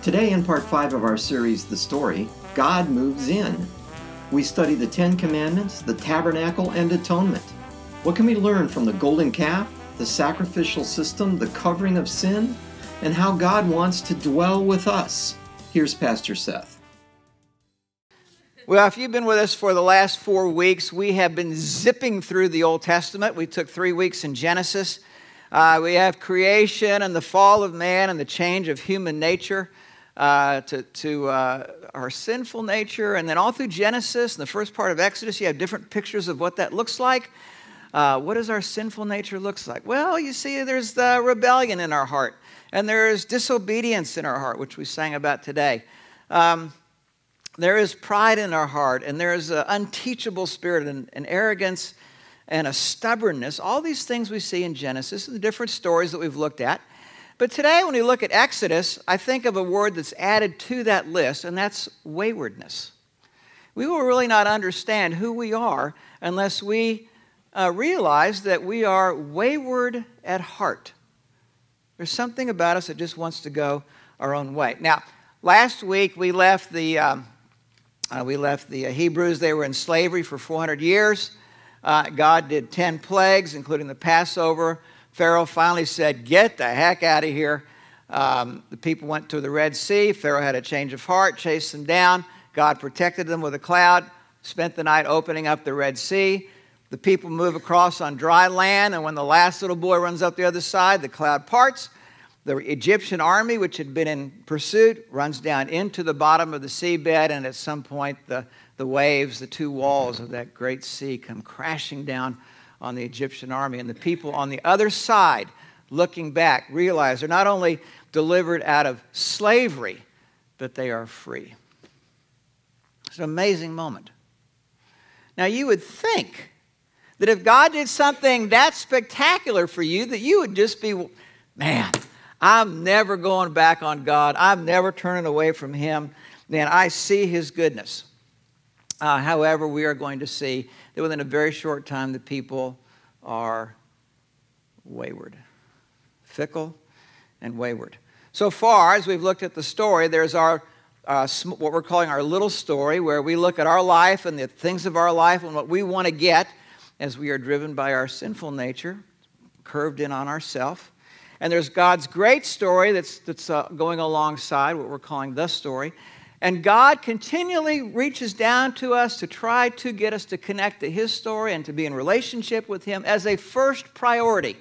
Today, in part 5 of our series, The Story, God Moves In. We study the Ten Commandments, the tabernacle, and atonement. What can we learn from the golden calf, the sacrificial system, the covering of sin, and how God wants to dwell with us? Here's Pastor Seth. Well, if you've been with us for the last 4 weeks, we have been zipping through the Old Testament. We took 3 weeks in Genesis. We have creation and the fall of man and the change of human nature to our sinful nature. And then all through Genesis and the first part of Exodus, you have different pictures of what that looks like. What does our sinful nature look like? Well, you see, there's the rebellion in our heart, and there's disobedience in our heart, which we sang about today. There is pride in our heart, and there is an unteachable spirit and arrogance and a stubbornness. All these things we see in Genesis and the different stories that we've looked at. But today, when we look at Exodus, I think of a word that's added to that list, and that's waywardness. We will really not understand who we are unless we realize that we are wayward at heart. There's something about us that just wants to go our own way. Now, last week we left the Hebrews. They were in slavery for 400 years. God did 10 plagues, including the Passover. Pharaoh finally said, "Get the heck out of here." The people went to the Red Sea. Pharaoh had a change of heart, chased them down. God protected them with a cloud, spent the night opening up the Red Sea. The people move across on dry land, and when the last little boy runs up the other side, the cloud parts. The Egyptian army, which had been in pursuit, runs down into the bottom of the seabed, and at some point the waves, the two walls of that great sea, come crashing down on the Egyptian army. And the people on the other side, looking back, realize they're not only delivered out of slavery, but they are free. It's an amazing moment. Now, you would think that if God did something that spectacular for you, that you would just be, man, I'm never going back on God. I'm never turning away from Him. Man, I see His goodness. However, we are going to see that within a very short time, the people are wayward, fickle and wayward. So far, as we've looked at the story, there's our what we're calling our little story, where we look at our life and the things of our life and what we want to get as we are driven by our sinful nature, curved in on ourself. And there's God's great story that's going alongside what we're calling the story. And God continually reaches down to us to try to get us to connect to His story and to be in relationship with Him as a first priority.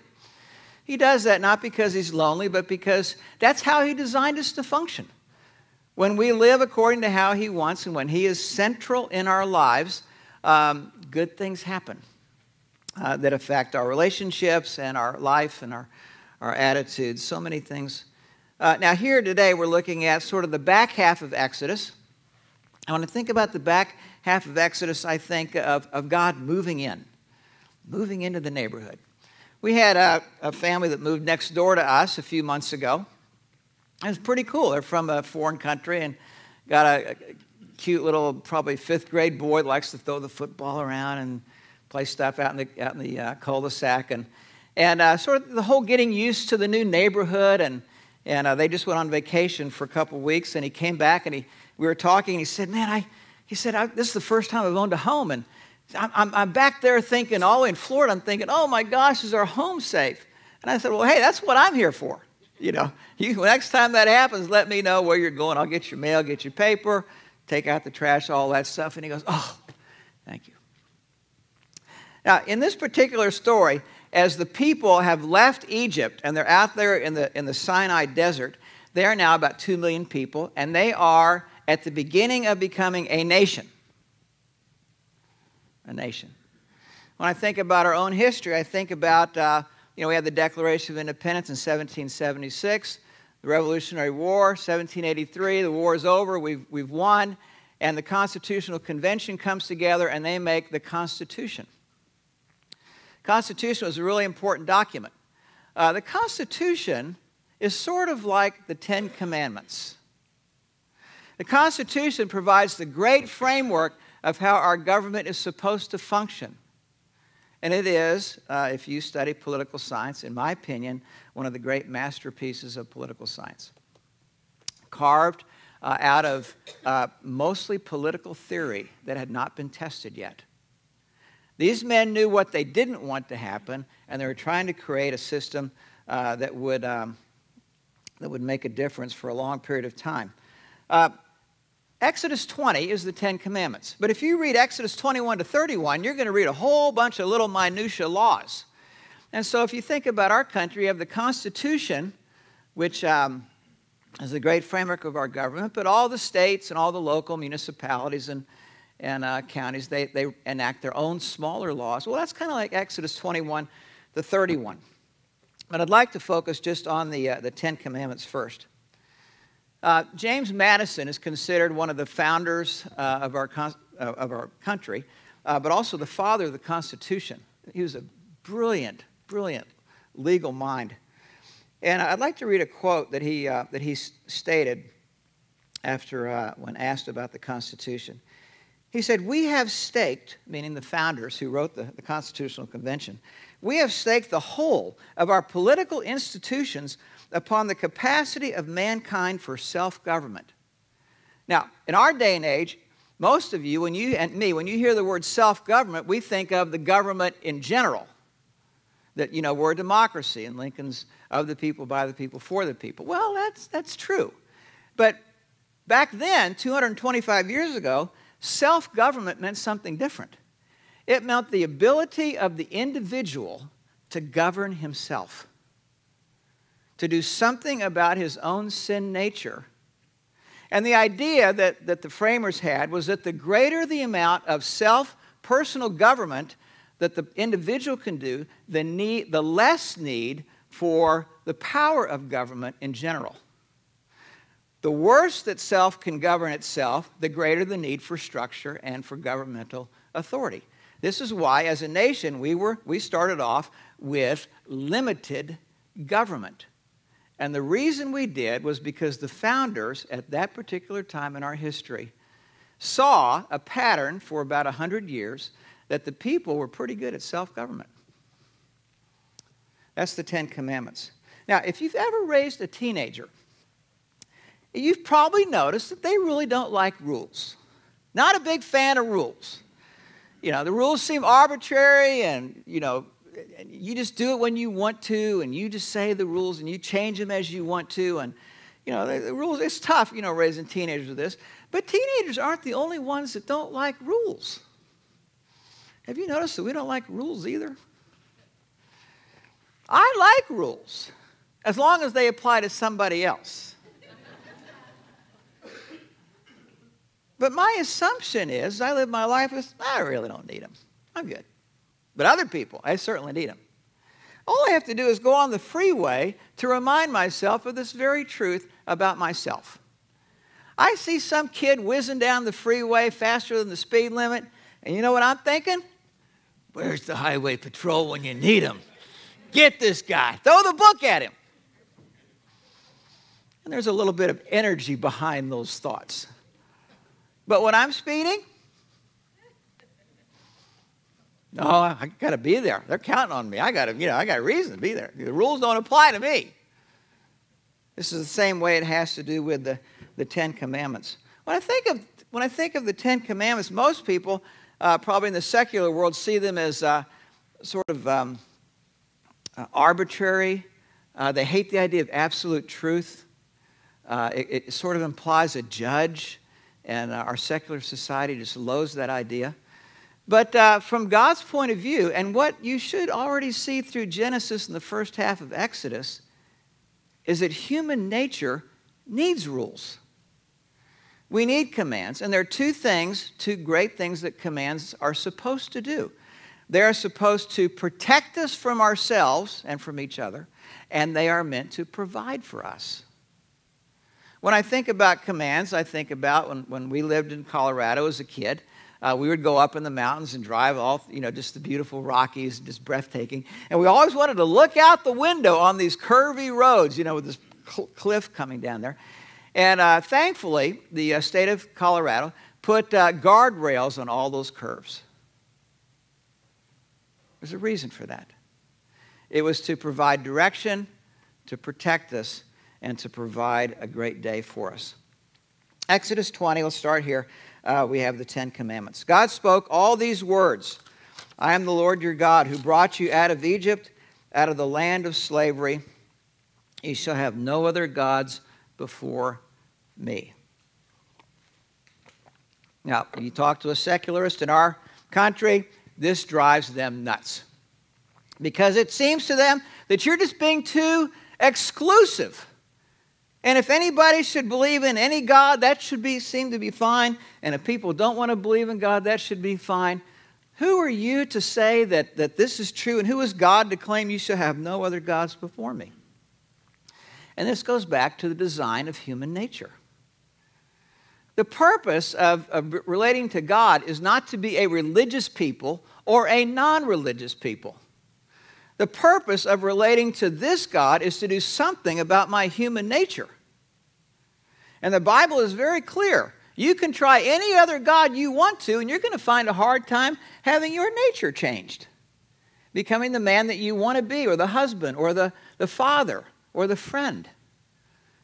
He does that not because He's lonely, but because that's how He designed us to function. When we live according to how He wants and when He is central in our lives, good things happen that affect our relationships and our life and our attitudes, so many things. Now here today we're looking at sort of the back half of Exodus. I want to think about the back half of Exodus, I think, of God moving into the neighborhood. We had a family that moved next door to us a few months ago. It was pretty cool. They're from a foreign country and got a cute little, probably 5th grade boy that likes to throw the football around and play stuff out in the cul-de-sac. And sort of the whole getting used to the new neighborhood, and they just went on vacation for a couple of weeks, and he came back, and we were talking, and he said, "Man, this is the first time I've owned a home, and I'm back there thinking, all the way in Florida, I'm thinking, oh my gosh, is our home safe?" And I said, "Well, hey, that's what I'm here for. You know, next time that happens, let me know where you're going. I'll get your mail, get your paper, take out the trash, all that stuff." And he goes, "Oh, thank you." Now, in this particular story, as the people have left Egypt and they're out there in the Sinai desert, they are now about 2 million people, and they are at the beginning of becoming a nation. A nation. When I think about our own history, I think about, we had the Declaration of Independence in 1776, the Revolutionary War, 1783, the war is over, we've won, and the Constitutional Convention comes together and they make the Constitution. Constitution was a really important document. The Constitution is sort of like the Ten Commandments. The Constitution provides the great framework of how our government is supposed to function. And it is, if you study political science, in my opinion, one of the great masterpieces of political science. carved out of mostly political theory that had not been tested yet. These men knew what they didn't want to happen, and they were trying to create a system that would make a difference for a long period of time. Exodus 20 is the Ten Commandments. But if you read Exodus 21 to 31, you're going to read a whole bunch of little minutia laws. And so if you think about our country, you have the Constitution, which is the great framework of our government, but all the states and all the local municipalities and counties, they enact their own smaller laws. Well, that's kind of like Exodus 21 to 31. But I'd like to focus just on the Ten Commandments first. James Madison is considered one of the founders of our country, but also the father of the Constitution. He was a brilliant, brilliant legal mind. And I'd like to read a quote that he stated after when asked about the Constitution. He said, "We have staked," meaning the founders who wrote the Constitutional Convention, "we have staked the whole of our political institutions upon the capacity of mankind for self-government." Now, in our day and age, most of you, when you hear the word self-government, we think of the government in general. That, we're a democracy, and Lincoln's of the people, by the people, for the people. Well, that's true. But back then, 225 years ago, self-government meant something different. It meant the ability of the individual to govern himself, to do something about his own sin nature. And the idea that the framers had was that the greater the amount of personal government that the individual can do, the less need for the power of government in general. The worse that self can govern itself, the greater the need for structure and for governmental authority. This is why, as a nation, we started off with limited government. And the reason we did was because the founders, at that particular time in our history, saw a pattern for about 100 years that the people were pretty good at self-government. That's the Ten Commandments. Now, if you've ever raised a teenager, you've probably noticed that they really don't like rules. Not a big fan of rules. The rules seem arbitrary, and, you just do it when you want to, and you just say the rules, and you change them as you want to, and, the rules, it's tough, raising teenagers with this. But teenagers aren't the only ones that don't like rules. Have you noticed that we don't like rules either? I like rules, as long as they apply to somebody else. But my assumption is, I live my life as, I really don't need them. I'm good. But other people, I certainly need them. All I have to do is go on the freeway to remind myself of this very truth about myself. I see some kid whizzing down the freeway faster than the speed limit, and you know what I'm thinking? Where's the highway patrol when you need them? Get this guy. Throw the book at him. And there's a little bit of energy behind those thoughts. But when I'm speeding, no, I got to be there. They're counting on me. I got a reason to be there. The rules don't apply to me. This is the same way it has to do with the Ten Commandments. When I think of the Ten Commandments, most people, probably in the secular world, see them as sort of arbitrary. They hate the idea of absolute truth. It sort of implies a judge, and our secular society just loathes that idea. But from God's point of view, and what you should already see through Genesis and the first half of Exodus, is that human nature needs rules. We need commands, and there are two great things that commands are supposed to do. They are supposed to protect us from ourselves and from each other, and they are meant to provide for us. When I think about commands, I think about when we lived in Colorado as a kid. We would go up in the mountains and drive all, just the beautiful Rockies, just breathtaking. And we always wanted to look out the window on these curvy roads, with this cliff coming down there. And thankfully, the state of Colorado put guardrails on all those curves. There's a reason for that. It was to provide direction, to protect us, and to provide a great day for us. Exodus 20, let's start here. We have the 10 Commandments. God spoke all these words. I am the Lord your God who brought you out of Egypt, out of the land of slavery. You shall have no other gods before me. Now, when you talk to a secularist in our country, this drives them nuts. Because it seems to them that you're just being too exclusive. And if anybody should believe in any God, that should seem to be fine. And if people don't want to believe in God, that should be fine. Who are you to say that this is true? And who is God to claim you shall have no other gods before me? And this goes back to the design of human nature. The purpose of relating to God is not to be a religious people or a non-religious people. The purpose of relating to this God is to do something about my human nature. And the Bible is very clear. You can try any other God you want to, and you're going to find a hard time having your nature changed. Becoming the man that you want to be, or the husband, or the father, or the friend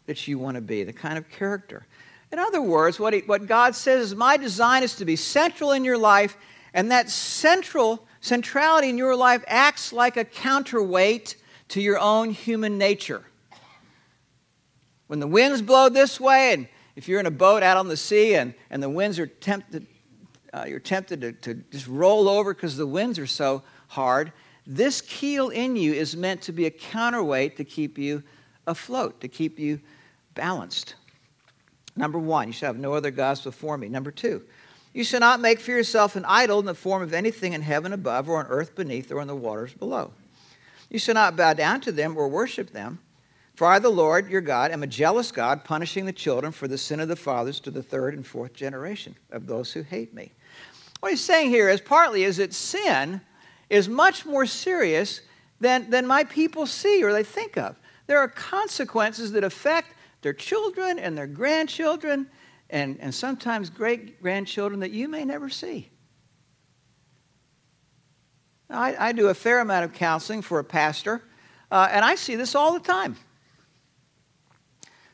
that you want to be, the kind of character. In other words, what God says is my design is to be central in your life, and that centrality in your life acts like a counterweight to your own human nature. When the winds blow this way, and if you're in a boat out on the sea and the winds are tempted, you're tempted to just roll over because the winds are so hard, this keel in you is meant to be a counterweight to keep you afloat, to keep you balanced. Number one, you shall have no other gods before me. Number two, you shall not make for yourself an idol in the form of anything in heaven above or on earth beneath or in the waters below. You shall not bow down to them or worship them. For I, the Lord your God, am a jealous God, punishing the children for the sin of the fathers to the third and fourth generation of those who hate me. What he's saying here is partly is that sin is much more serious than my people see or they think of. There are consequences that affect their children and their grandchildren and sometimes great-grandchildren that you may never see. Now, I do a fair amount of counseling for a pastor, and I see this all the time.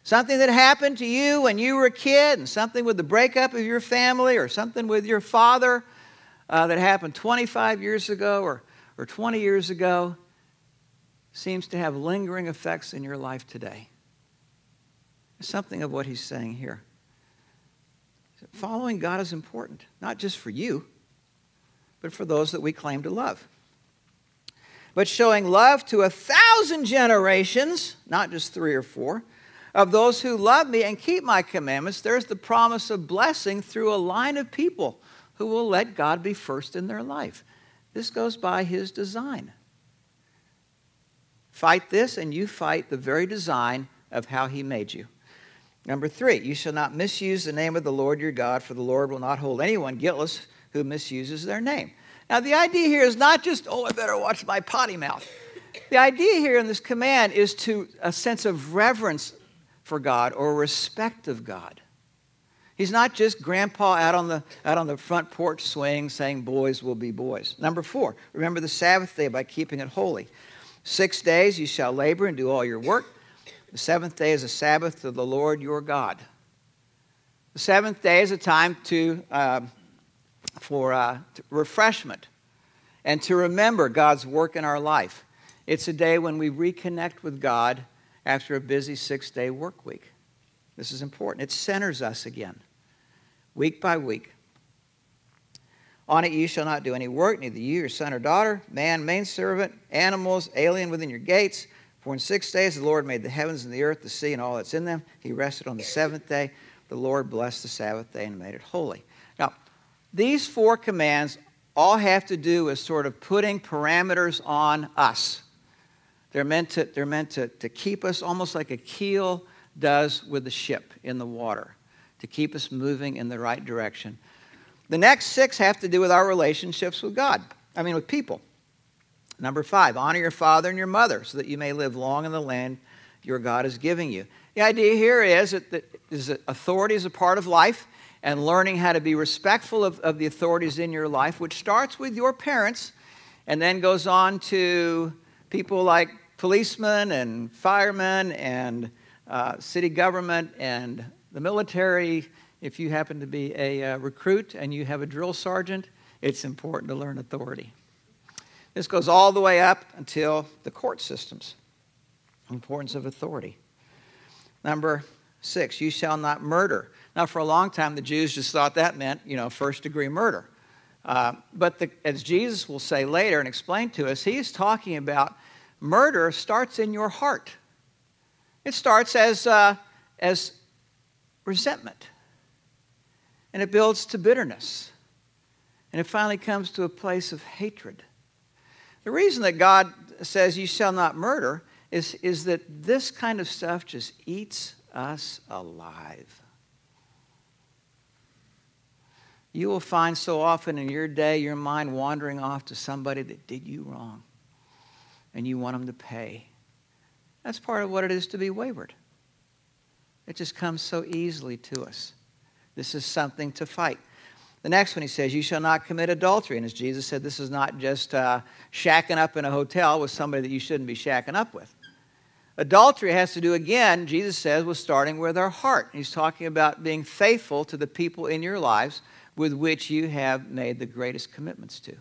Something that happened to you when you were a kid, and something with the breakup of your family, or something with your father that happened 25 years ago or 20 years ago, seems to have lingering effects in your life today. Something of what he's saying here. Following God is important, not just for you, but for those that we claim to love. But showing love to 1,000 generations, not just 3 or 4, of those who love me and keep my commandments, there's the promise of blessing through a line of people who will let God be first in their life. This goes by his design. Fight this, and you fight the very design of how he made you. Number 3, you shall not misuse the name of the Lord your God, for the Lord will not hold anyone guiltless who misuses their name. Now, the idea here is not just, I better watch my potty mouth. The idea here in this command is to a sense of reverence for God or respect of God. He's not just grandpa out on the front porch swing saying boys will be boys. Number 4, remember the Sabbath day by keeping it holy. 6 days you shall labor and do all your work. The 7th day is a Sabbath to the Lord your God. The 7th day is a time for refreshment and to remember God's work in our life. It's a day when we reconnect with God after a busy 6-day work week. This is important. It centers us again, week by week. On it you shall not do any work, neither you, your son or daughter, man, maidservant, animals, alien within your gates. For in 6 days the Lord made the heavens and the earth, the sea, and all that's in them. He rested on the 7th day. The Lord blessed the Sabbath day and made it holy. Now, these 4 commands all have to do with sort of putting parameters on us. They're meant to keep us almost like a keel does with the ship in the water, to keep us moving in the right direction. The next 6 have to do with our relationships with with people. Number 5, honor your father and your mother so that you may live long in the land your God is giving you. The idea here is that authority is a part of life, and learning how to be respectful of the authorities in your life, which starts with your parents and then goes on to people like policemen and firemen and city government and the military. If you happen to be a recruit and you have a drill sergeant, it's important to learn authority. This goes all the way up until the court systems. Importance of authority. Number 6, you shall not murder. Now, for a long time, the Jews just thought that meant, first-degree murder. But as Jesus will say later and explain to us, he's talking about murder starts in your heart. It starts as resentment. And it builds to bitterness. And it finally comes to a place of hatred. The reason that God says you shall not murder is that this kind of stuff just eats us alive. You will find so often in your day your mind wandering off to somebody that did you wrong. And you want them to pay. That's part of what it is to be wayward. It just comes so easily to us. This is something to fight. The next one he says, you shall not commit adultery. And as Jesus said, this is not just shacking up in a hotel with somebody that you shouldn't be shacking up with. Adultery has to do, again, Jesus says, with starting with our heart. He's talking about being faithful to the people in your lives with which you have made the greatest commitments to.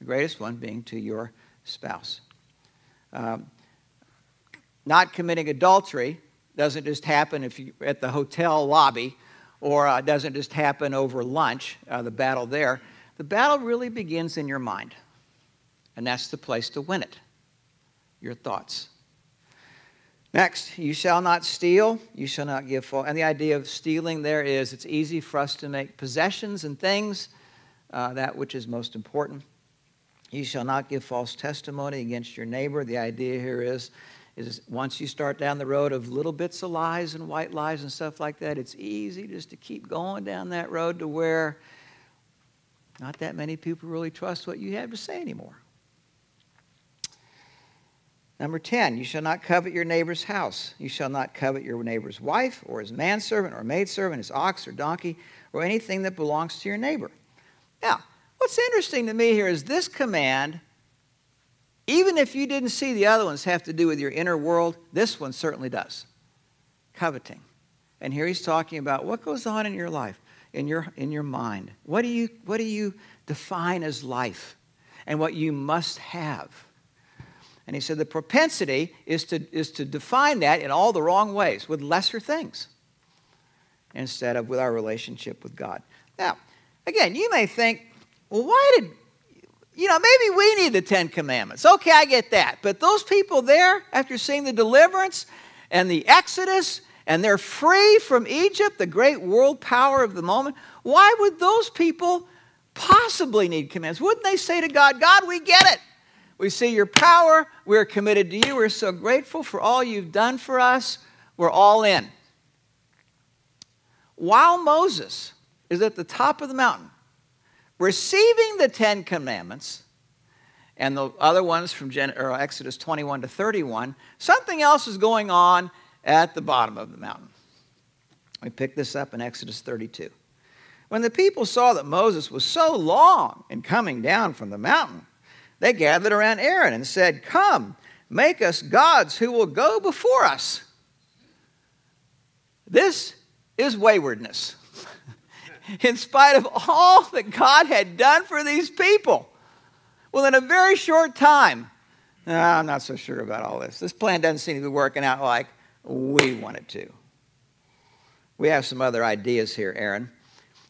The greatest one being to your spouse. Not committing adultery doesn't just happen if you're at the hotel lobby, or doesn't just happen over lunch, the battle there. The battle really begins in your mind. And that's the place to win it. Your thoughts. Next, you shall not steal, you shall not give false. And the idea of stealing there is it's easy for us to make possessions and things, that which is most important. You shall not give false testimony against your neighbor. The idea here is once you start down the road of little bits of lies and white lies and stuff like that, it's easy just to keep going down that road to where not that many people really trust what you have to say anymore. Number 10, you shall not covet your neighbor's house. You shall not covet your neighbor's wife or his manservant or maidservant, his ox or donkey, or anything that belongs to your neighbor. Now, what's interesting to me here is this command, even if you didn't see the other ones have to do with your inner world, this one certainly does. Coveting. And here he's talking about what goes on in your life, in your mind. What do you define as life and what you must have? And he said the propensity is to define that in all the wrong ways, with lesser things, instead of with our relationship with God. Now, again, you may think, well, maybe we need the 10 Commandments. Okay, I get that. But those people there, after seeing the deliverance and the Exodus, and they're free from Egypt, the great world power of the moment, why would those people possibly need commandments? Wouldn't they say to God, God, we get it. We see your power. We're committed to you. We're so grateful for all you've done for us. We're all in. While Moses is at the top of the mountain, receiving the 10 Commandments and the other ones from Exodus 21 to 31, something else is going on at the bottom of the mountain. We pick this up in Exodus 32. When the people saw that Moses was so long in coming down from the mountain, they gathered around Aaron and said, come, make us gods who will go before us. This is waywardness. In spite of all that God had done for these people. Well, in a very short time, I'm not so sure about all this. This plan doesn't seem to be working out like we want it to. We have some other ideas here, Aaron.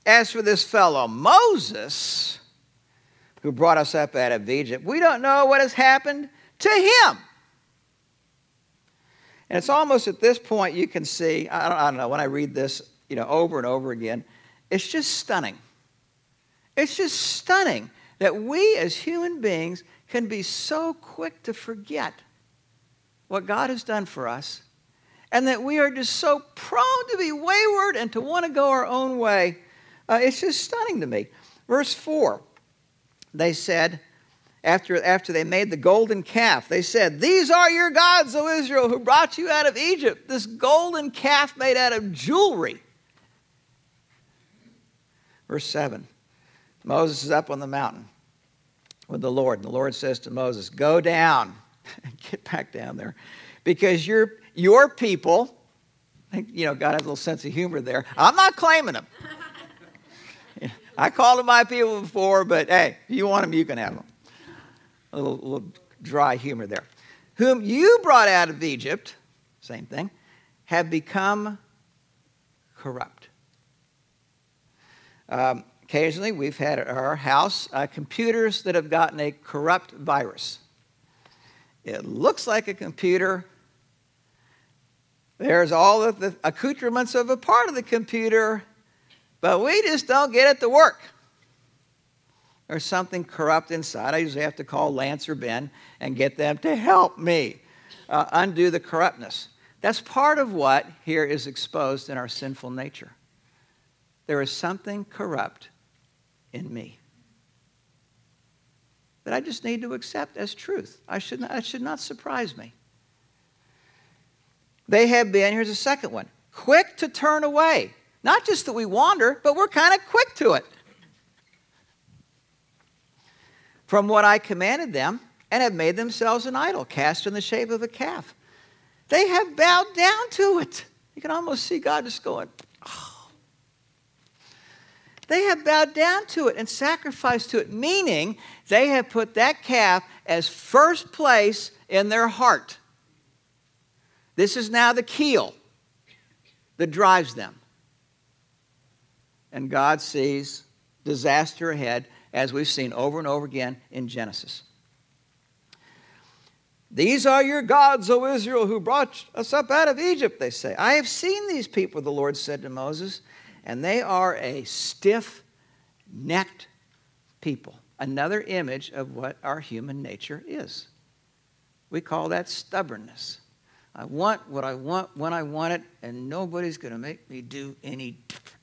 As for this fellow Moses, who brought us up out of Egypt, we don't know what has happened to him. And it's almost at this point you can see, I don't know, when I read this over and over again, it's just stunning. It's just stunning that we as human beings can be so quick to forget what God has done for us, and that we are just so prone to be wayward and to want to go our own way. It's just stunning to me. Verse 4, they said, after they made the golden calf, they said, these are your gods, O Israel, who brought you out of Egypt. This golden calf made out of jewelry. Verse 7, Moses is up on the mountain with the Lord. And the Lord says to Moses, go down and get back down there, because your your people. You know, God has a little sense of humor there. I'm not claiming them. I called them my people before, but hey, if you want them, you can have them. A little dry humor there. Whom you brought out of Egypt, same thing, have become corrupt. Occasionally, we've had at our house computers that have gotten a corrupt virus. It looks like a computer. There's all of the accoutrements of a part of the computer, but we just don't get it to work. There's something corrupt inside. I usually have to call Lance or Ben and get them to help me undo the corruptness. That's part of what here is exposed in our sinful nature. There is something corrupt in me that I just need to accept as truth. It should not surprise me. They have been, here's a second one, quick to turn away. Not just that we wander, but we're kind of quick to it. From what I commanded them, and have made themselves an idol, cast in the shape of a calf. They have bowed down to it. You can almost see God just going, oh. They have bowed down to it and sacrificed to it, meaning they have put that calf as first place in their heart. This is now the keel that drives them. And God sees disaster ahead, as we've seen over and over again in Genesis. These are your gods, O Israel, who brought us up out of Egypt, they say. I have seen these people, the Lord said to Moses, and they are a stiff-necked people. Another image of what our human nature is. We call that stubbornness. I want what I want when I want it, and nobody's going to make me do any different.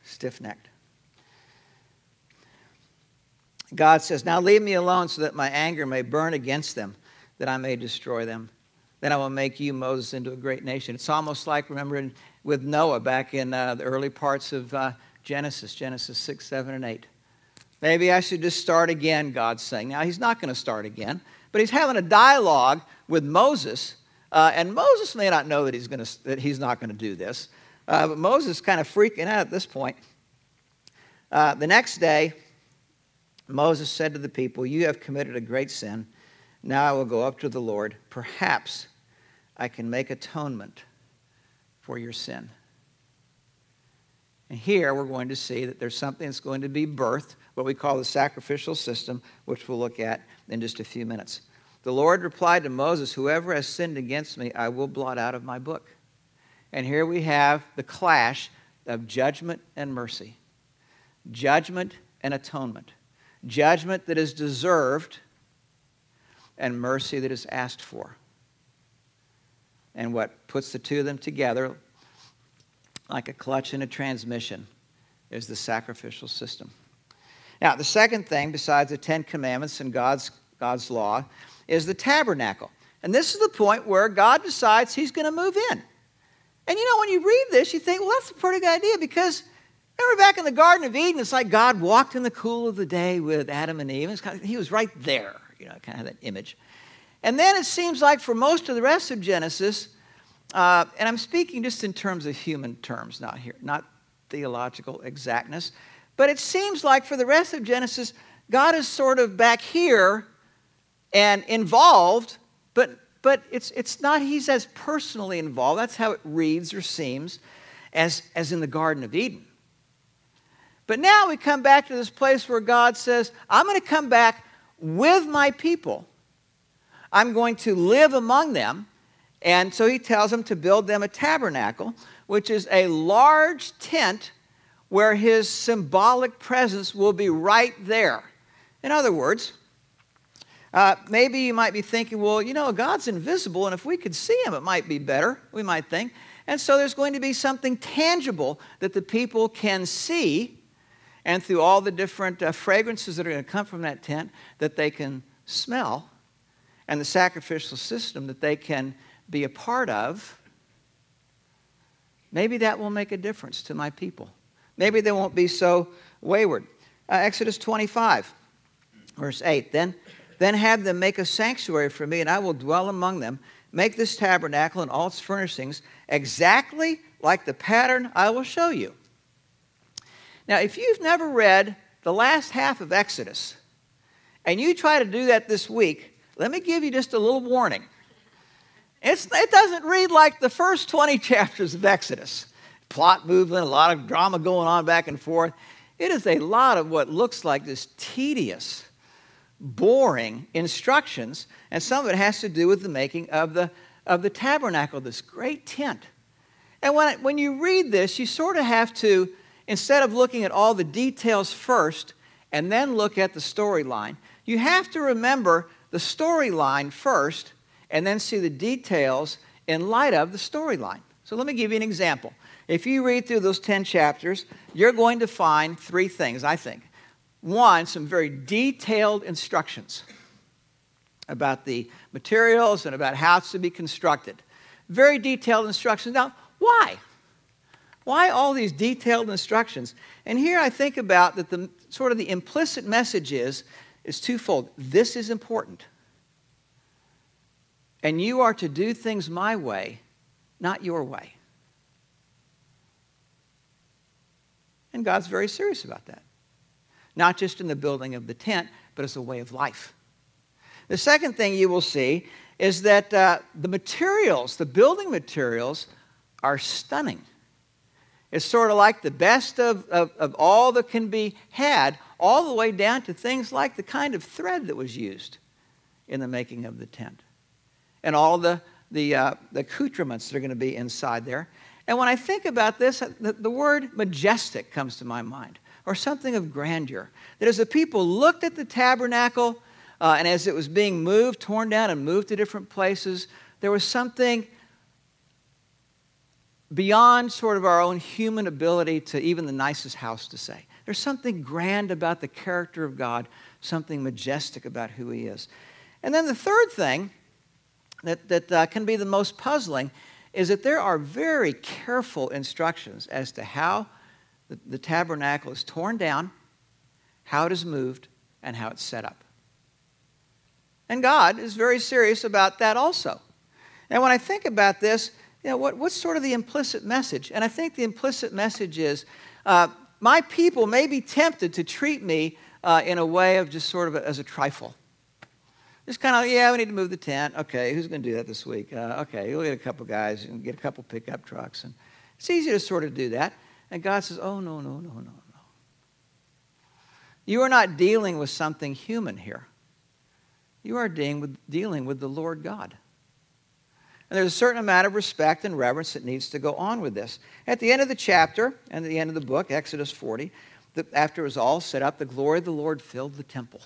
Stiff-necked. God says, now leave me alone so that my anger may burn against them, that I may destroy them. Then I will make you, Moses, into a great nation. It's almost like, remember, with Noah back in the early parts of Genesis 6, 7, and 8. Maybe I should just start again, God's saying. Now, he's not going to start again, but he's having a dialogue with Moses, and Moses may not know that he's not going to do this, but Moses is kind of freaking out at this point. The next day, Moses said to the people, you have committed a great sin. Now I will go up to the Lord. Perhaps I can make atonement for your sin. And here we're going to see that there's something that's going to be birthed, what we call the sacrificial system, which we'll look at in just a few minutes. The Lord replied to Moses, whoever has sinned against me, I will blot out of my book. And here we have the clash of judgment and mercy. Judgment and atonement. Judgment that is deserved and mercy that is asked for. And what puts the two of them together like a clutch and a transmission is the sacrificial system. Now, the second thing besides the Ten Commandments and God's law is the tabernacle. And this is the point where God decides he's going to move in. And you know, when you read this, you think, well, that's a pretty good idea because remember back in the Garden of Eden, it's like God walked in the cool of the day with Adam and Eve. He was right there, you know, kind of that image. And then it seems like for most of the rest of Genesis, and I'm speaking just in terms of human terms, not theological exactness, but it seems like for the rest of Genesis, God is sort of back here and involved, but it's not he's as personally involved. That's how it reads or seems as in the Garden of Eden. But now we come back to this place where God says, I'm going to come back with my people. I'm going to live among them. And so he tells them to build them a tabernacle, which is a large tent where his symbolic presence will be right there. In other words, maybe you might be thinking, well, you know, God's invisible, and if we could see him, it might be better, we might think. And so there's going to be something tangible that the people can see, and through all the different fragrances that are going to come from that tent that they can smell, and the sacrificial system that they can be a part of, maybe that will make a difference to my people. Maybe they won't be so wayward. Exodus 25, verse 8. Then Then have them make a sanctuary for me, and I will dwell among them. Make this tabernacle and all its furnishings exactly like the pattern I will show you. Now, if you've never read the last half of Exodus, and you try to do that this week, let me give you just a little warning. It doesn't read like the first 20 chapters of Exodus. Plot movement, a lot of drama going on back and forth. It is a lot of what looks like this tedious, boring instructions, and some of it has to do with the making of the tabernacle, this great tent. And when you read this, you sort of have to, instead of looking at all the details first and then look at the storyline, you have to remember the storyline first and then see the details in light of the storyline. So let me give you an example. If you read through those 10 chapters, you're going to find three things, I think. One, some very detailed instructions about the materials and about how it's to be constructed. Very detailed instructions. Now, why? Why all these detailed instructions? And here I think about that the sort of the implicit message is twofold. This is important. And you are to do things my way, not your way. And God's very serious about that. Not just in the building of the tent, but as a way of life. The second thing you will see is that the materials, the building materials, are stunning. It's sort of like the best of all that can be had, all the way down to things like the kind of thread that was used in the making of the tent. And all the accoutrements that are going to be inside there. And when I think about this, the word majestic comes to my mind, or something of grandeur. That as the people looked at the tabernacle, and as it was being moved, torn down and moved to different places, there was something beyond sort of our own human ability to even the nicest house to say. There's something grand about the character of God, something majestic about who He is. And then the third thing that can be the most puzzling is that there are very careful instructions as to how the tabernacle is torn down, how it is moved, and how it's set up. And God is very serious about that also. And when I think about this, you know, what's sort of the implicit message? And I think the implicit message is, my people may be tempted to treat me in a way of just sort of as a trifle. Just kind of, yeah, we need to move the tent. Okay, who's going to do that this week? Okay, we'll get a couple guys and get a couple pickup trucks. And it's easy to sort of do that. And God says, oh, no, no, no, no, no. You are not dealing with something human here. You are dealing with the Lord God. And there's a certain amount of respect and reverence that needs to go on with this. At the end of the chapter, and at the end of the book, Exodus 40, after it was all set up, the glory of the Lord filled the temple.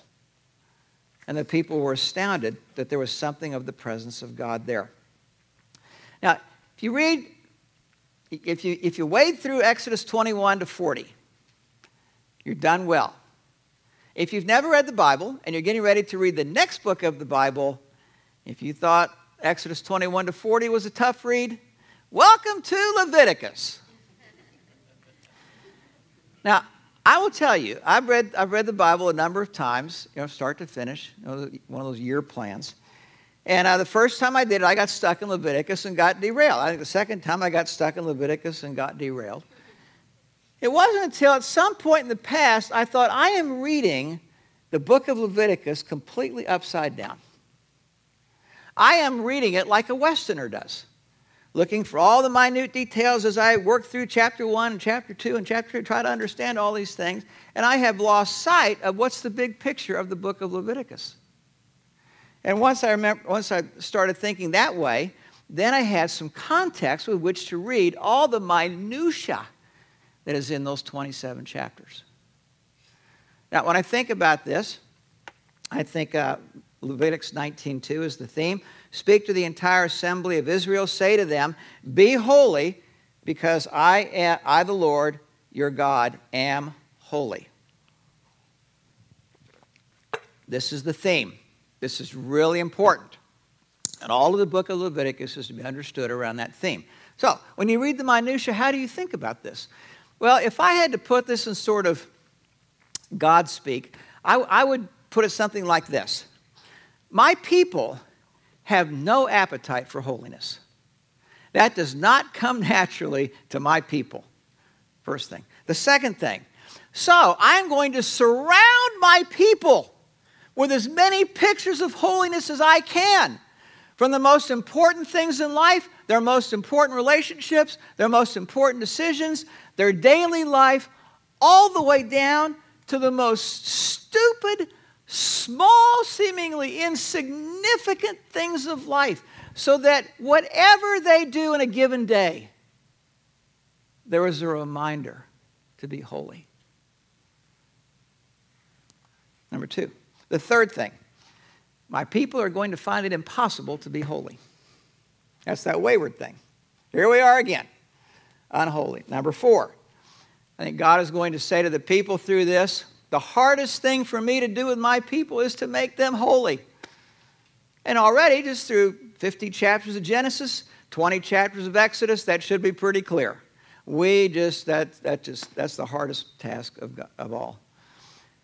And the people were astounded that there was something of the presence of God there. Now, if you read, if you wade through Exodus 21 to 40, you're done well. If you've never read the Bible and you're getting ready to read the next book of the Bible, if you thought Exodus 21 to 40 was a tough read, welcome to Leviticus. Now, I will tell you, I've read the Bible a number of times, start to finish, one of those year plans. And the first time I did it, I got stuck in Leviticus and got derailed. I think the second time I got stuck in Leviticus and got derailed. It wasn't until at some point in the past I thought, I am reading the book of Leviticus completely upside down. I am reading it like a Westerner does, looking for all the minute details as I work through chapter 1 and chapter 2 and chapter 3, try to understand all these things, and I have lost sight of what's the big picture of the book of Leviticus. And once I started thinking that way, then I had some context with which to read all the minutia that is in those 27 chapters. Now, when I think about this, I think Leviticus 19:2 is the theme. Speak to the entire assembly of Israel. Say to them, be holy, because I, the Lord, your God, am holy. This is the theme. This is really important. And all of the book of Leviticus is to be understood around that theme. So, when you read the minutia, how do you think about this? Well, if I had to put this in sort of God speak, I would put it something like this. My people have no appetite for holiness. That does not come naturally to my people. First thing. The second thing, so I'm going to surround my people with as many pictures of holiness as I can. From the most important things in life, their most important relationships, their most important decisions, their daily life, all the way down to the most stupid, small, seemingly insignificant things of life, so that whatever they do in a given day, there is a reminder to be holy. Number two, the third thing, my people are going to find it impossible to be holy. That's that wayward thing. Here we are again, unholy. Number four, I think God is going to say to the people through this, the hardest thing for me to do with my people is to make them holy. And already, just through 50 chapters of Genesis, 20 chapters of Exodus, that should be pretty clear. That's the hardest task of all.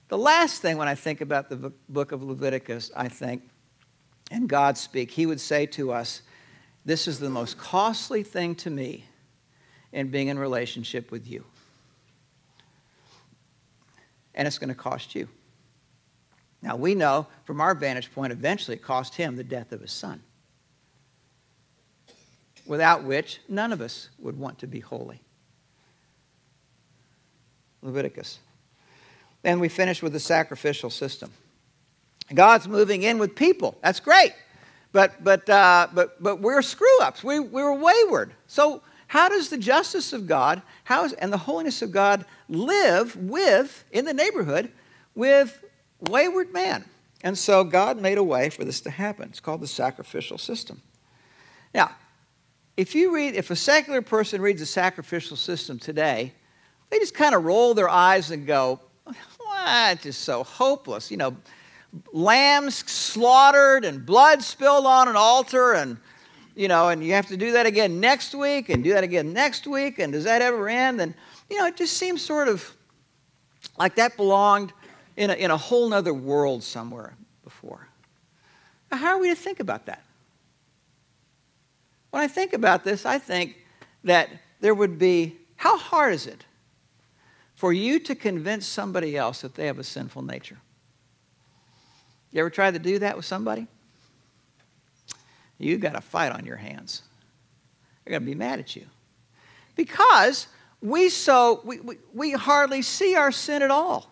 The last thing when I think about the book of Leviticus, I think, and God speak, he would say to us, this is the most costly thing to me in being in relationship with you. And it's going to cost you. Now, we know from our vantage point, eventually it cost him the death of his son, without which none of us would want to be holy. Leviticus. Then we finish with the sacrificial system. God's moving in with people. That's great. But we're screw-ups. We're wayward. So how does the justice of God and the holiness of God live in the neighborhood with wayward man? And so God made a way for this to happen. It's called the sacrificial system. Now, if a secular person reads the sacrificial system today, they just kind of roll their eyes and go, "What? It's just so hopeless. Lambs slaughtered and blood spilled on an altar, and you have to do that again next week and do that again next week, and does that ever end?" And it just seems sort of like that belonged in a whole other world somewhere before. Now, how are we to think about that? When I think about this, I think that there would be, how hard is it for you to convince somebody else that they have a sinful nature? You ever tried to do that with somebody? You've got a fight on your hands. They're going to be mad at you. Because we hardly see our sin at all.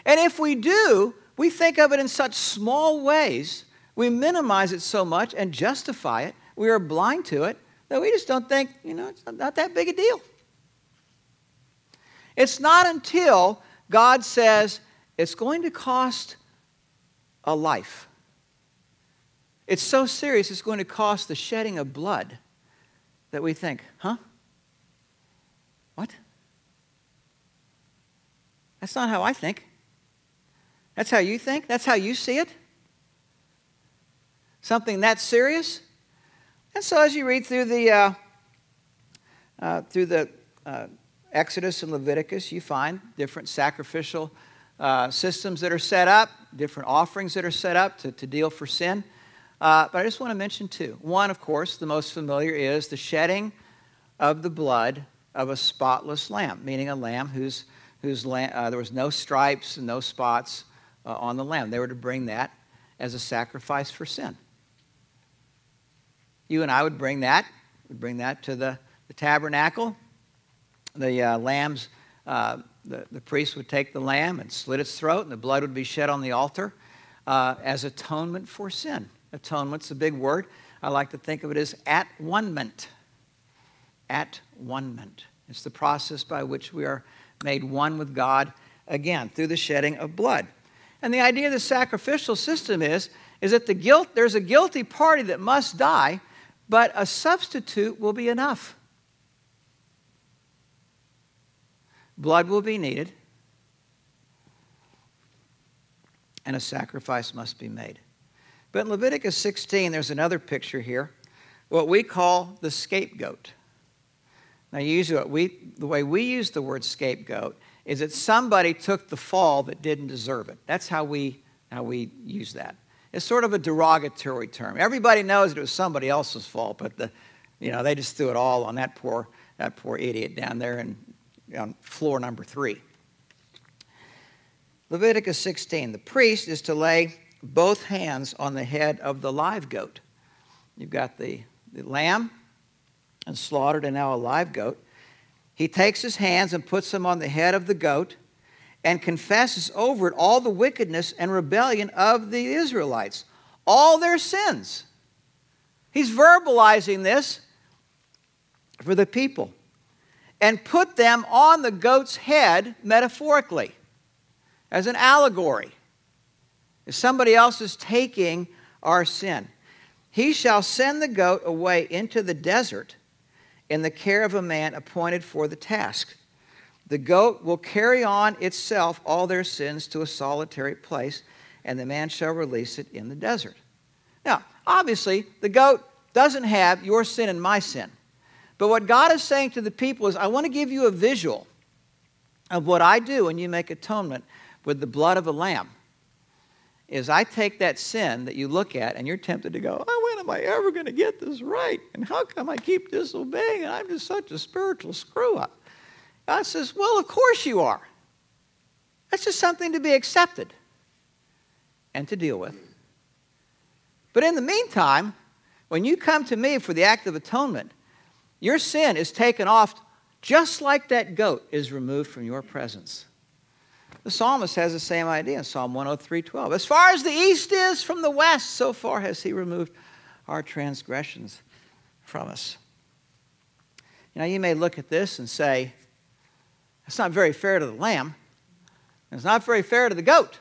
And if we do, we think of it in such small ways, we minimize it so much and justify it, we are blind to it, that we just don't think, it's not that big a deal. It's not until God says it's going to cost a life. It's so serious it's going to cost the shedding of blood that we think, huh? What? That's not how I think. That's how you think? That's how you see it? Something that serious? And so as you read through the Exodus and Leviticus, you find different sacrificial systems that are set up, different offerings that are set up to deal for sin. But I just want to mention two. One, of course, the most familiar is the shedding of the blood of a spotless lamb, meaning a lamb whose there was no stripes and no spots on the lamb. They were to bring that as a sacrifice for sin. You and I would bring that. We'd bring that to the tabernacle. The lambs, the priest would take the lamb and slit its throat, and the blood would be shed on the altar as atonement for sin. Atonement's a big word. I like to think of it as at-one-ment. At-one-ment. It's the process by which we are made one with God, again, through the shedding of blood. And the idea of the sacrificial system is that there's a guilty party that must die, but a substitute will be enough. Blood will be needed, and a sacrifice must be made. But in Leviticus 16, there's another picture here, what we call the scapegoat. Now, usually the way we use the word scapegoat is that somebody took the fall that didn't deserve it. That's how we use that. is sort of a derogatory term. Everybody knows it was somebody else's fault, but they just threw it all on that poor idiot down there on floor number 3. Leviticus 16. The priest is to lay both hands on the head of the live goat. You've got the lamb and slaughtered, and now a live goat. He takes his hands and puts them on the head of the goat and confesses over it all the wickedness and rebellion of the Israelites, all their sins. He's verbalizing this for the people. And put them on the goat's head metaphorically, as an allegory. If somebody else is taking our sin. He shall send the goat away into the desert in the care of a man appointed for the task. The goat will carry on itself all their sins to a solitary place, and the man shall release it in the desert. Now, obviously, the goat doesn't have your sin and my sin. But what God is saying to the people is, I want to give you a visual of what I do when you make atonement with the blood of a lamb. Is I take that sin that you look at and you're tempted to go, oh, when am I ever going to get this right? And how come I keep disobeying and I'm just such a spiritual screw-up? God says, well, of course you are. That's just something to be accepted and to deal with. But in the meantime, when you come to me for the act of atonement, your sin is taken off just like that goat is removed from your presence. The psalmist has the same idea in Psalm 103:12. As far as the east is from the west, so far has he removed our transgressions from us. Now, you may look at this and say, that's not very fair to the lamb. It's not very fair to the goat.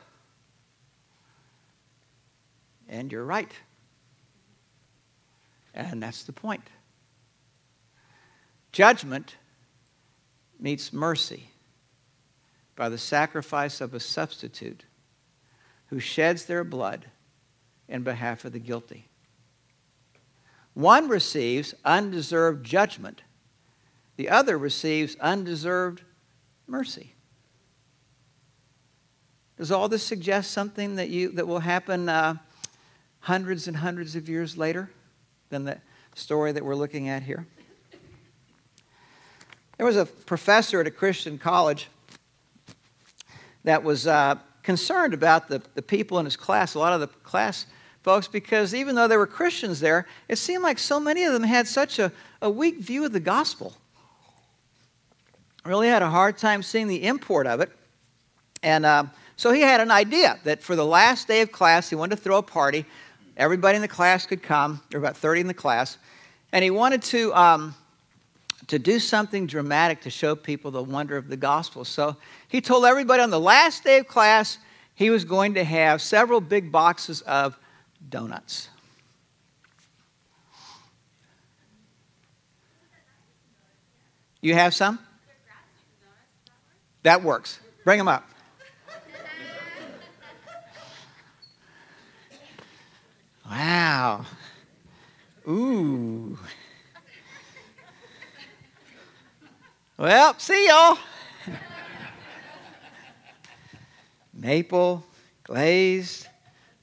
And you're right. And that's the point. Judgment meets mercy by the sacrifice of a substitute who sheds their blood in behalf of the guilty. One receives undeserved judgment. The other receives undeserved mercy. Does all this suggest something that will happen hundreds and hundreds of years later than the story that we're looking at here? There was a professor at a Christian college that was concerned about the people in his class, a lot of the class folks, because even though there were Christians there, it seemed like so many of them had such a weak view of the gospel. Really had a hard time seeing the import of it. And so he had an idea that for the last day of class, he wanted to throw a party. Everybody in the class could come. There were about 30 in the class. And he wanted to do something dramatic to show people the wonder of the gospel. So he told everybody on the last day of class he was going to have several big boxes of donuts. You have some? That works. Bring them up. Wow. Ooh. Well, see y'all. Maple, glazed,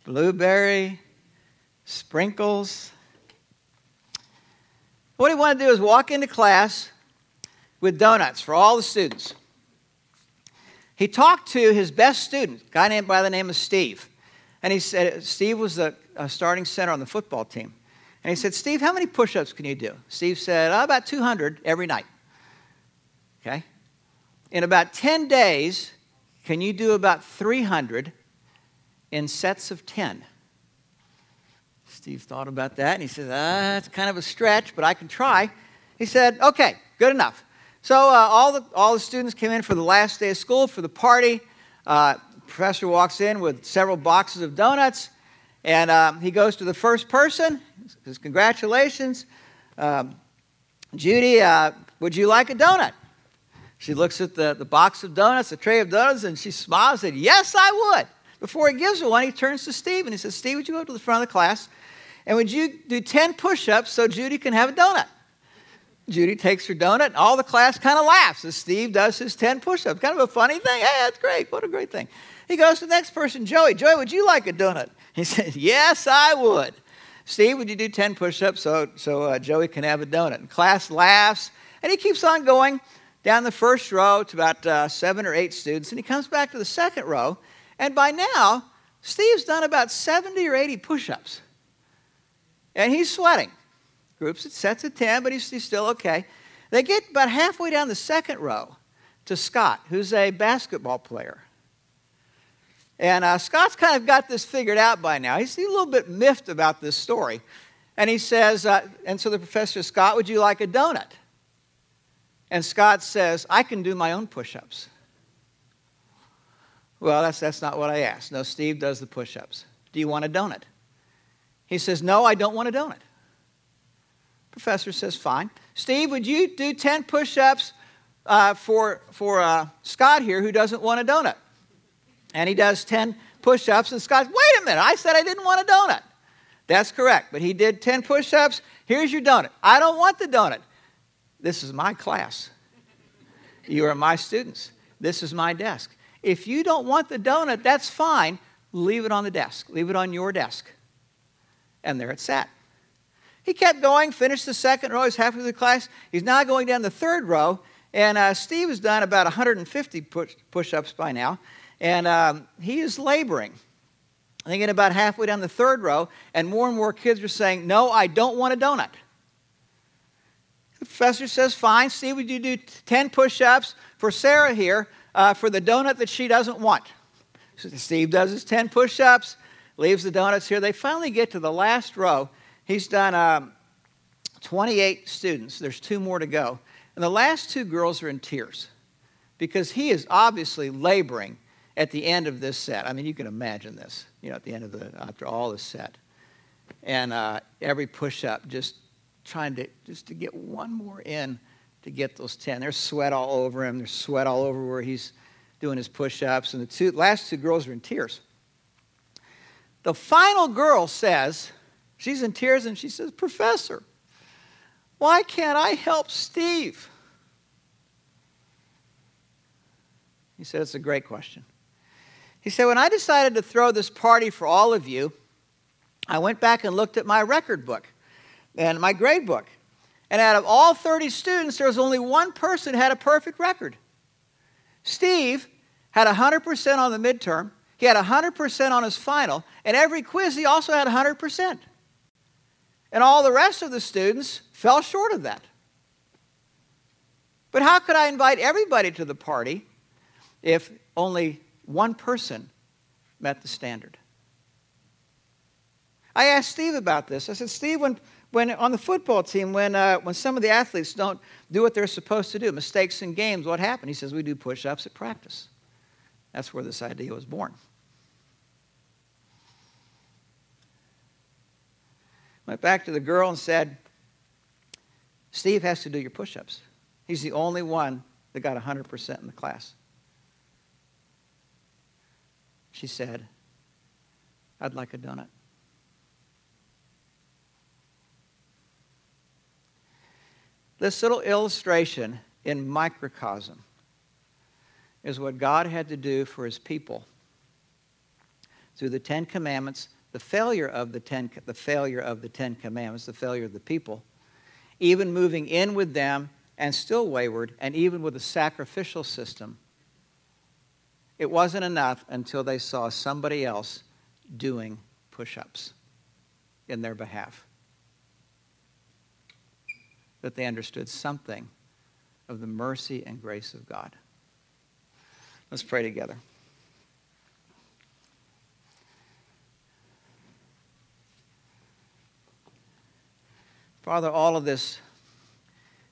blueberry, sprinkles. What he wanted to do is walk into class with donuts for all the students. He talked to his best student, a guy by the name of Steve. And he said, Steve was the starting center on the football team. And he said, Steve, how many push-ups can you do? Steve said, about 200 every night. Okay? In about 10 days, can you do about 300 in sets of 10? Steve thought about that, and he said, that's kind of a stretch, but I can try. He said, okay, good enough. So all the students came in for the last day of school for the party. The professor walks in with several boxes of donuts, and he goes to the first person. He says, congratulations. Judy, would you like a donut? She looks at the box of donuts, the tray of donuts, and she smiles and said, yes, I would. Before he gives her one, he turns to Steve, and he says, Steve, would you go to the front of the class, and would you do 10 push-ups so Judy can have a donut? Judy takes her donut, and all the class kind of laughs as Steve does his 10 push-ups. Kind of a funny thing. Hey, that's great. What a great thing. He goes to the next person, Joey. Joey, would you like a donut? He said, yes, I would. Steve, would you do 10 push-ups so Joey can have a donut? And class laughs, and he keeps on going down the first row to about 7 or 8 students, and he comes back to the second row, and by now, Steve's done about 70 or 80 push-ups. And he's sweating. Groups it sets at 10, but he's still okay. They get about halfway down the second row to Scott, who's a basketball player. And Scott's kind of got this figured out by now. He's a little bit miffed about this story. And he says, and so the professor says, Scott, would you like a donut? And Scott says, I can do my own push-ups. Well, that's not what I asked. No, Steve does the push-ups. Do you want a donut? He says, no, I don't want a donut. Professor says, fine. Steve, would you do 10 push-ups for Scott here who doesn't want a donut? And he does 10 push-ups, and Scott, wait a minute, I said I didn't want a donut. That's correct, but he did 10 push-ups. Here's your donut. I don't want the donut. This is my class. You are my students. This is my desk. If you don't want the donut, that's fine. Leave it on the desk. Leave it on your desk. And there it sat. He kept going, finished the second row. He's halfway through the class. He's now going down the third row. And Steve has done about 150 push-ups by now. And he is laboring. I think about halfway down the third row. And more kids are saying, no, I don't want a donut. The professor says, fine. Steve, would you do 10 push-ups for Sarah here for the donut that she doesn't want? So Steve does his 10 push-ups, leaves the donuts here. They finally get to the last row. He's done 28 students. There's 2 more to go. And the last 2 girls are in tears because he is obviously laboring at the end of this set. I mean, you can imagine this, at the end of after all this set. And every push-up just trying to get one more in to get those 10. There's sweat all over him. There's sweat all over where he's doing his push-ups. And the last 2 girls are in tears. The final girl says, she's in tears, and she says, Professor, why can't I help Steve? He said, it's a great question. He said, when I decided to throw this party for all of you, I went back and looked at my record book and my grade book. And out of all 30 students, there was only one person who had a perfect record. Steve had 100% on the midterm. He had 100% on his final. And every quiz, he also had 100%. And all the rest of the students fell short of that. But how could I invite everybody to the party if only one person met the standard? I asked Steve about this. I said, Steve, when on the football team, when some of the athletes don't do what they're supposed to do, mistakes in games, what happened? He says, we do push-ups at practice. That's where this idea was born. Went back to the girl and said, Steve has to do your push-ups. He's the only one that got 100% in the class. She said, I'd like a donut. This little illustration in microcosm is what God had to do for his people through the 10 Commandments, the failure of the 10 Commandments, the failure of the people, even moving in with them and still wayward, and even with a sacrificial system. It wasn't enough until they saw somebody else doing push-ups in their behalf, that they understood something of the mercy and grace of God. Let's pray together. Father, all of this,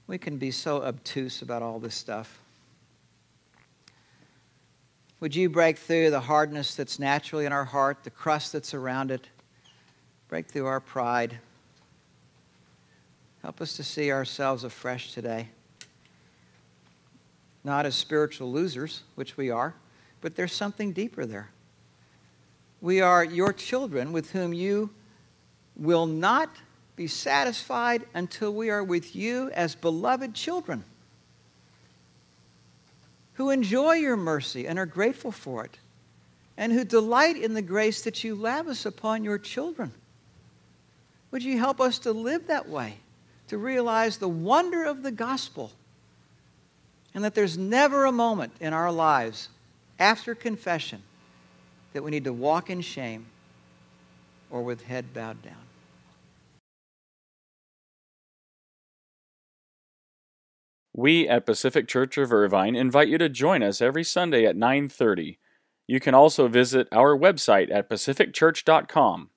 we can be so obtuse about all this stuff. Would you break through the hardness that's naturally in our heart, the crust that's around it, break through our pride. Help us to see ourselves afresh today. Not as spiritual losers, which we are, but there's something deeper there. We are your children with whom you will not be satisfied until we are with you as beloved children who enjoy your mercy and are grateful for it and who delight in the grace that you lavish upon your children. Would you help us to live that way, to realize the wonder of the gospel, and that there's never a moment in our lives after confession that we need to walk in shame or with head bowed down. We at Pacific Church of Irvine invite you to join us every Sunday at 9:30. You can also visit our website at pacificchurch.com.